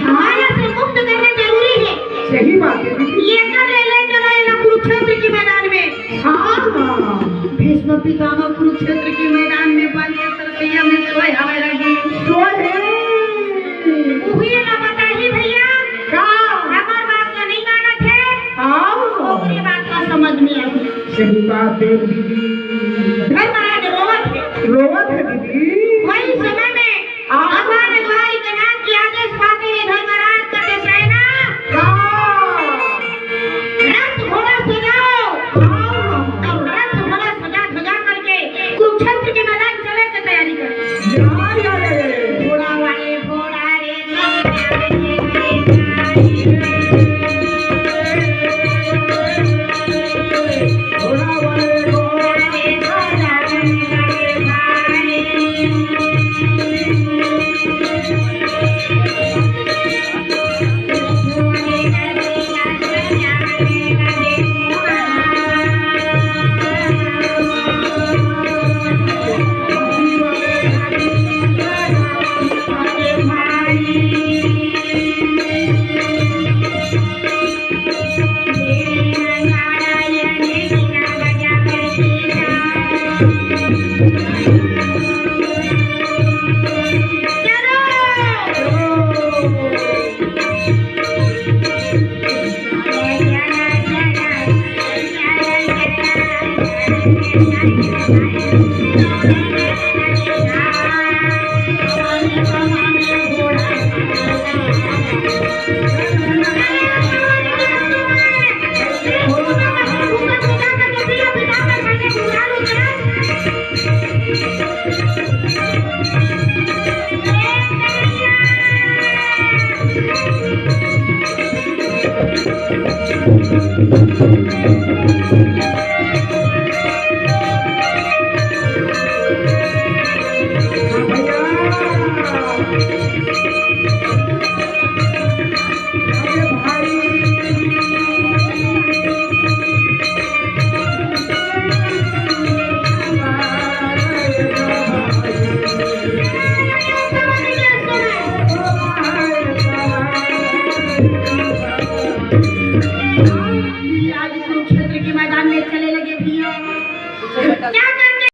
माया से मुक्त करना जरूरी है। सही बात है दीदी। ये कर ले चला ये कुरुक्षेत्र के मैदान में। हाँ भीष्म पितामह कुरुक्षेत्र के मैदान में बने सरसैया में सोए हवे लगी। सोए हुई ना बता ही भैया का हमार बात का नहीं माना थे। हाँ पूरी बात का समझ में आई। सही बात है दीदी। धर्मराज रोवत है दीदी। वही समय में भगवान भाई के नाम के आदेश पाते ही धर्मराज करते सेना रथ घोड़ा सजाओ और रथ घोड़ा सजा करके कुरुक्षेत्र के मैदान चले की तैयारी कर। घोड़ा वाले घोड़ा रे घोड़ा वाले Thank you.